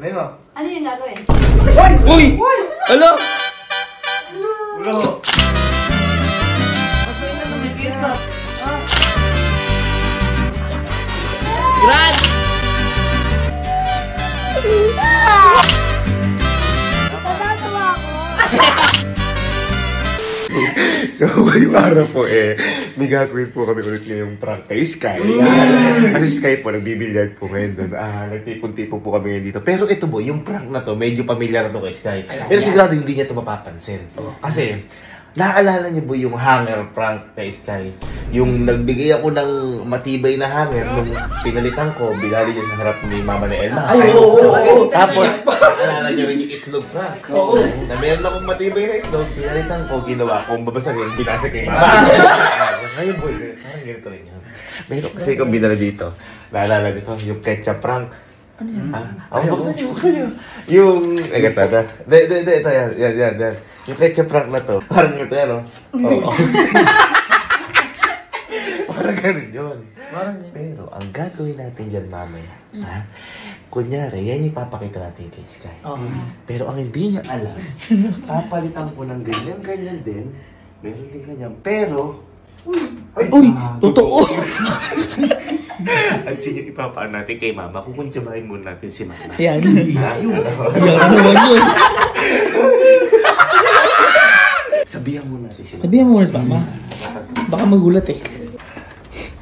Ano mo? Ano yung gagawin? Uy! Ano? Bro! Bakit na lumikit? Grad! Natatawa ako. So, ngayong araw po may gagawin po kami ulit ngayong prank kay Sky. Kasi Sky po, nagbibilyard po ngayon doon. Nagtipon-tipon po kami ngayon dito. Pero ito po, yung prank na to, medyo pamilyar to kay Sky. Pero sigurado hindi niya ito mapapansin. Kasi, naaalala niyo po yung hanger prank kay Sky? Yung nagbigay ako ng matibay na hanger, nung pinalitan ko, binali niya sa harap ni Mama ni Elma. Ay, oo. Tapos, naalala niyo rin yung itlog prank. Oo. Na meron akong matibay na itlog, pinalitan ko, ginawa kong babasagin, binasa kay Mama. Ngayon po, parang ganito rin yan. Pero kasi kung binala dito, naalala dito, yung ketchup prank. Ano yan? Buksan niyo. Yung, ito. Yan. Yung ketchup prank na to, parang ito yan, no? Oo. Parang ganun yun. Pero, ang gagawin natin dyan mamaya, kunyari, yan yung papakita natin kay Sky. Pero ang hindi niya alam, papalitan ko ng ganyan din. Meron din ganyan. Pero, Uy! Totoo! at yun yung ipapaan natin kay Mama. Kukuntyabahin muna natin si Mama. Yan. Yan naman yun. Sabihan muna natin si Mama. Sabihan mo muna sa Mama. Baka magulat eh.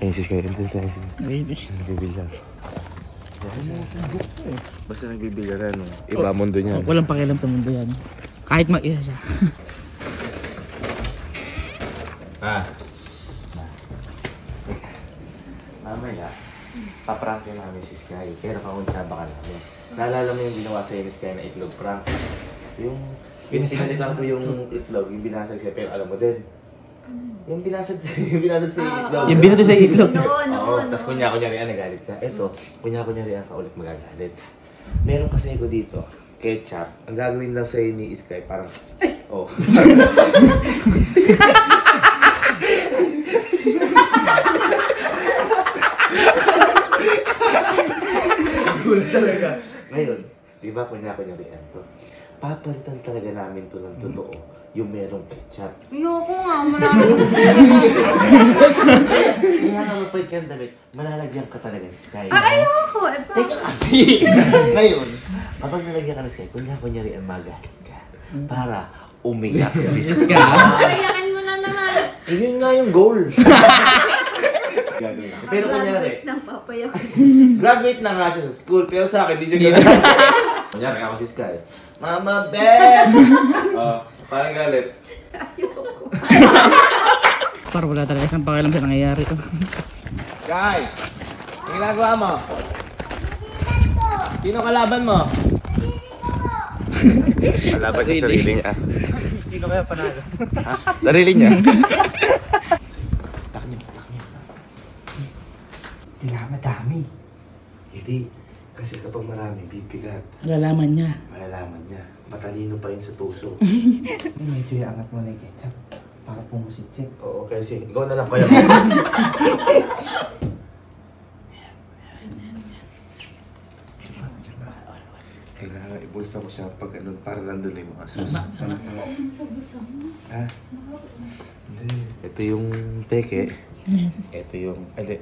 Ayun, sis kayo. Ayun eh. Nagbibilyar. Basta nagbibilyar ano. Iba mundo niya. Walang pakialam sa mundo yan. Kahit mag-isa siya. Mamaya, paprankin namin si Sky. Pero kakuntsaba ka namin. Naalala mo yung ginawa sa'yo ni Sky na itlog prank? Yung pinalitan ko yung itlog, yung binasag sa'yo. Pero alam mo din, yung binasag sa'yo itlog. Yung binatay sa itlog. Oo, tapos kunya-kunyarian nagalit ka. Eto, kunya-kunyarian ka ulit magagalit. Meron kasi ako dito, ketchup. Ang gagawin lang sa'yo ni Sky, parang, oh. Gulat talaga. Ngayon, di ba kunya-kunyarian to? Papalitan talaga namin to ng totoo, yung merong ketchup. Ayoko nga, marami. Kaya nga mapait ka ng damit, malalagyan ka talaga ni Sky. Ayoko! Teka kasi! Ngayon, kapag nalagyan ka ni Sky, kunya-kunyarian magalit ka. Para umiyak si Sky. Payakan mo na naman. Yun nga yung goal. Pero kunyari, Nang papayakan. graduate na nga siya sa school, pero sa akin, di siya gano'n. Kunyari, ako si Sky. Mama Ben! Parang galit. Ayoko. Parang wala talaga isang pakialam sa nangyayari to. Sky! Ang ginagawa mo? Sino kalaban mo? Malaban niya sarili niya. Sino kaya panalo? Sarili niya. Kailangan madami. Hindi. Kasi kapag marami, bibigat. Malalaman niya. Malalaman niya. Matalino pa yun sa puso. Medyo iangat mo na yung ketchup. Para pumusitsik. Oo, kasi ikaw na lang kaya. Kailangan ibulsa ko siya pag ano, para nandun yung mga sus. Ha? Hindi. Ito yung peke. Ito yung... Hindi.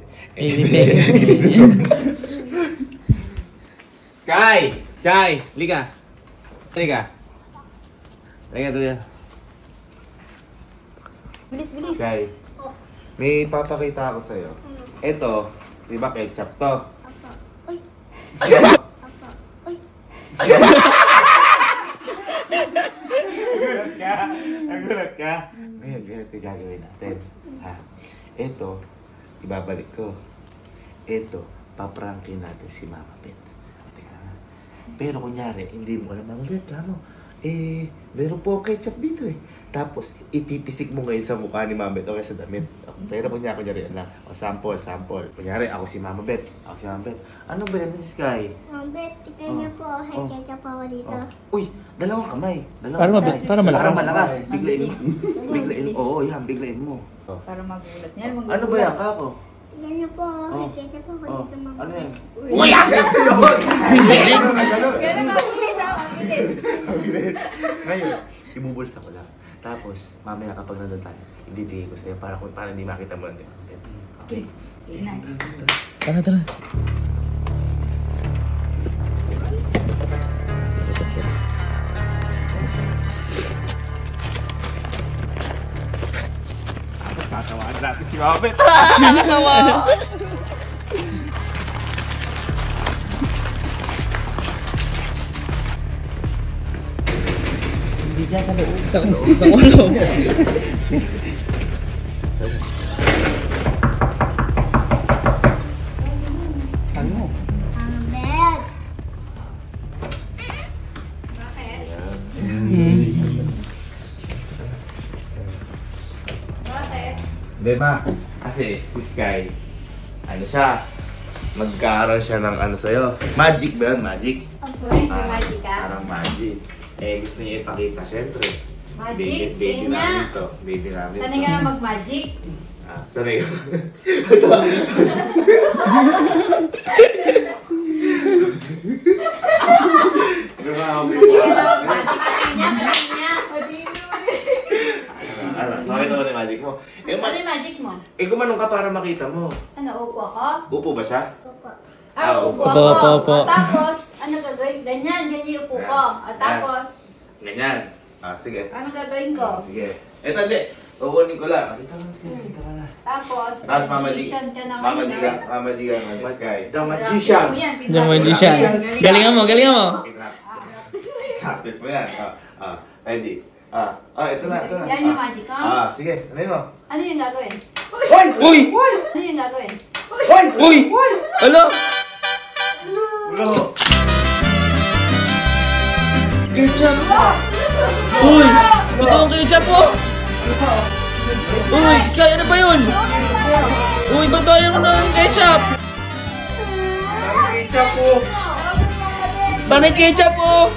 Sky! Sky! Liga! Liga! Liga doon. Bilis. Sky, may papakita ako sa'yo. Ito, di ba ketchup to? Nagulat ka? Ngayon, ganito yung gagawin natin. Ito, ibabalik ko. Ito, paprankin natin si Mama Bet. Pero kunyari, hindi mo alam, Mama Bet, meron po ketchup dito eh. Tapos, ipipisik mo ngayon sa mukha ni Mama Bet o sa damit. Pero kunyari lang. O, sample. Kunyari, ako si Mama Bet. Ano ba yan si Sky? Mama Bet, tignan niyo po. Hay ketchup ako dito. Uy, dalawang kamay. Para malakas. Biglain mo. Mabilis. Oo, yan, biglain mo. Para magulat niya. Ano ba yan, kako? Tignan niyo po. Hay ketchup ako dito, Mama Ano yan? Bet. Uy! Ganun Ngayon, ibubulsa ko lang. Tapos, mamaya kapag nandun tayo, ibibigay ko sa'yo para hindi makita mo lang din. Okay? Tingnan. Tara, tara. Tapos tatawaan natin si Mabet. Hindi dyan sa loob. Sa ulo. Ano? Ang bed. Bakit? Bakit? Hindi ma, kasi si Sky, ano siya, magkaroon siya ng ano sa'yo. Magic ba yun? Magic? May magic ka? Parang magic. Eh, gusto niya ipakita, syempre. Magic? Baby Tingnan. namin to. Baby namin Sanay ka na mag-magic? Ah, sanay ka. Grabe. Sanay ka na mag-magic? Kanya. Ano? Bakit naman yung magic mo? Eh, Ano yung magic mo? gumanong ka para makita mo. Ano, upo ako? Upo ba siya? Opo. Upo Opo, ako. opo. O, tapos, ano gagawin? Ganyan yung upo ko. O, tapos, Ganyan. Ah, sige. ano gagawin ko? Sige. Eto, hindi. Kukunin ko lang. Kita ka na, sige. Kita ka na. Tapos, Tapos Mama G. magician ka na Mama G ka. ngayon, Mama G ka. Mama Sky. The Magician. magician. The magician. Galingan mo, galingan mo. Practice mo yan. Ready? Ito na, ito na. Yan yung magic ko? Sige. Ano yun mo? Ano yung gagawin? Uy! Ano yung gagawin? Uy! Alo! Ulo. Ketchup! Uy! Ito ang ketchup po! Uy! Sky, ano ba yun? Uy, ba't ba yun ng ketchup? Ketchup po. Panay ketchup po!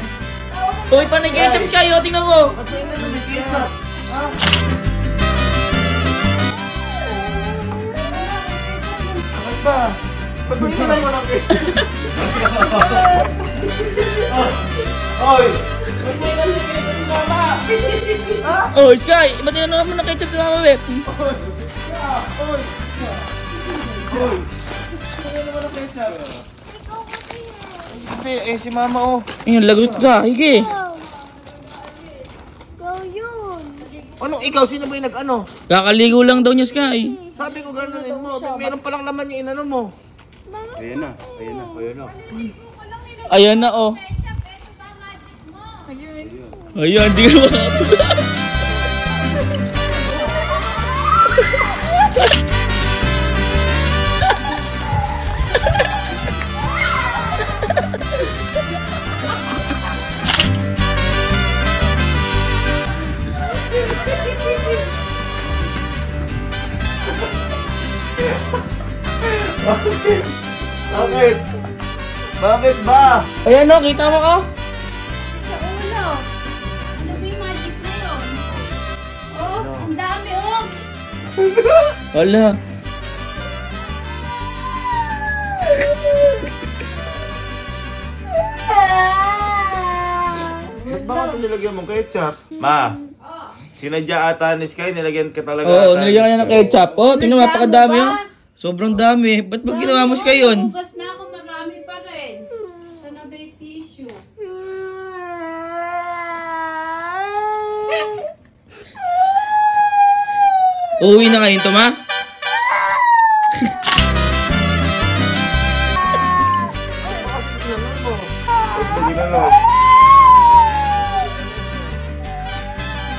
Uy, panay ketchup, Sky! O, tingnan mo! Ba't yun na may ketchup? Bakit ba? Ba't ba yun na walang ketchup? Oy! Ba't ba yun na may ketchup si Mama? Uy, Sky! Ba't yun naman ng ketchup si Mama Bet? Oy! Oy! Oy! Ba't yun naman ang ketchup? Hindi, si Mama oh. Ayun, lagot ka. Hige! Go yun. Anong ikaw? Sino ba yung nag-ano? Kakaligo lang daw niya, Sky. Sabi ko gano'n mo. Meron palang laman yung inano mo. Ayan na. Ayan na. Ayan na. Ayan na, oh. Ayan, di ka makapula. Bakit? Bakit ba? Ayan, oh. Kita mo, oh. Sa ulo. Ano ba yung magic na yun? Oh, ang dami, oh. Wala. Ba't ba kasi nilagyan mong ketchup? Ma, Oh. sinadya ata ni Sky, nilagyan ka talaga Oo, ata nilagyan ka ni niya ng Sky. ketchup. Oh, tingnan mo, Nagkano napakadami, ba? oh. Sobrang dami. Ba't ba ginawa mo, Sky, yun? Bugas na ako, marami pa rin. Sana ba yung tissue? Uuwi na kayo, Ma?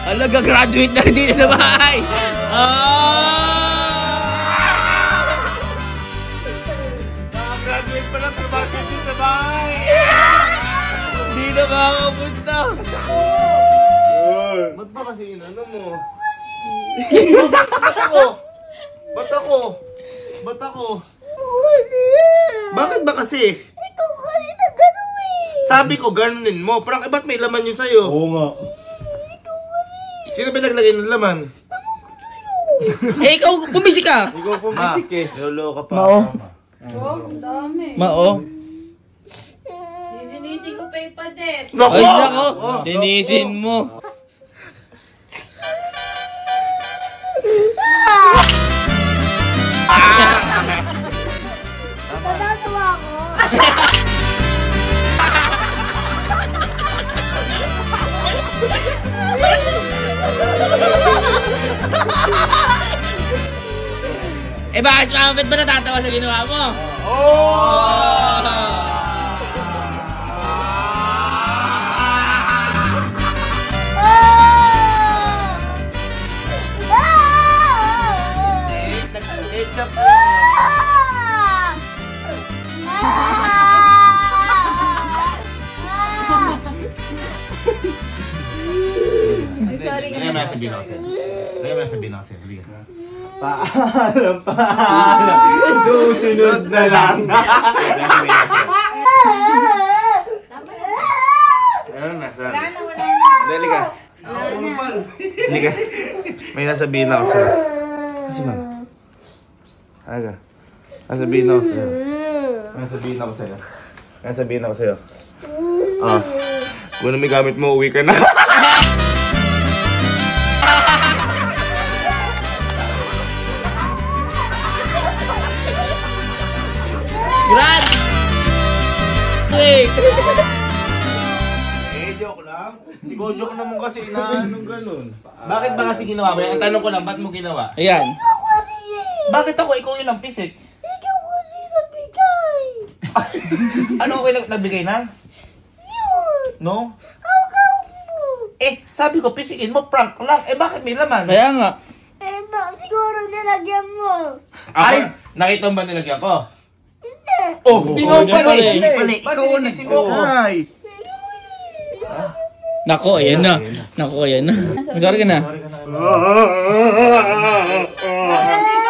Ala, gagraduate na rin dito sa bahay. Nakagraduate pa lang, tumakit din sa bahay. Hindi na makakapunta. Ba't ba kasi inano mo? Ba't ako? Ba't ako? Ba't ako? Bakit ba kasi? Ikaw kasi nagano'n Sabi ko, ganunin mo. Parang, ba't may laman yun sa'yo? Oo nga. Sino ba naglagay ng laman? Eh, ikaw, pumisi ka. Ikaw pumisik eh. Niloloko pa. Mao. Oh, ang dami. Mao. Lilinisin ko pa yung padet. Naku! Ay, nako! Linisin mo. Natatawa ako. Eh bakit si Mama Bet ba natatawa sa ginawa mo? Nag-ketchup. Sorry ka Kaya may sabihin ako sa'yo. Kaya may sabihin ako sa'yo. Halika. Paalam, paalam. Susunod na lang. Ayun na, sir. Wala na. Halika. Halika. May nasabihin ako sa'yo. Kasi ma'am. Aga. Nasabihin ako sa'yo. May nasabihin ako sa'yo. May nasabihin ako sa'yo. Ah. Kung ano may gamit mo, uwi ka na. Grand! Wait! Joke lang. Si Gojo ka naman kasi inaanong ganun. Bakit ba kasi ginawa mo yan? Ang tanong ko lang, ba't mo ginawa? Ayan. Bakit ako? Ikaw yung lang pisik. Ikaw kasi nabigay. Ano ako yung nagbigay na? Yun. No? Hawgaw mo. Eh, sabi ko, pisikin mo, prank lang. Eh, bakit may laman? Kaya nga. Eh, siguro nilagyan mo. Ay, nakita mo ba nilagyan ko? Hindi. Oh, hindi nga hindi pala pala eh. eh. Ikaw na si mo. Nako, ayan na. Nako, ayan na. Sorry ka na. Dito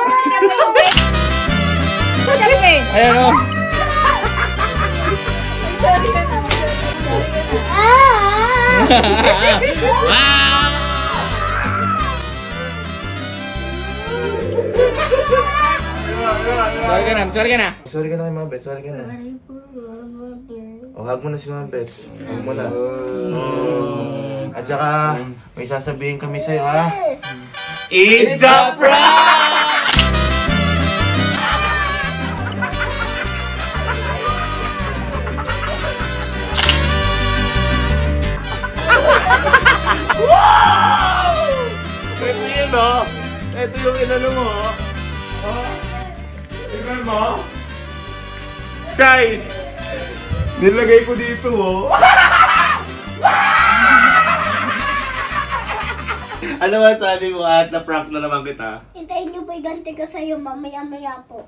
ko sinasawin. Sabi. Ayan o. Sorry ka na. Wow! Sorry ka na, sorry ka na. Sorry ka na kay Mama Bet, sorry ka na. Oh, hug mo na si Mama Bet. Hug mo na. At saka, may sasabihin kami sa'yo, ha? It's a prank! Wow! Ito yun, oh. Ito yung inano mo, oh. Oh. Tingnan mo. Sky! Nilagay ko dito, oh. Ano ba sabi mo at na-prank na naman kita? Hintayin niyo po iganti ko sa'yo mamaya-maya po.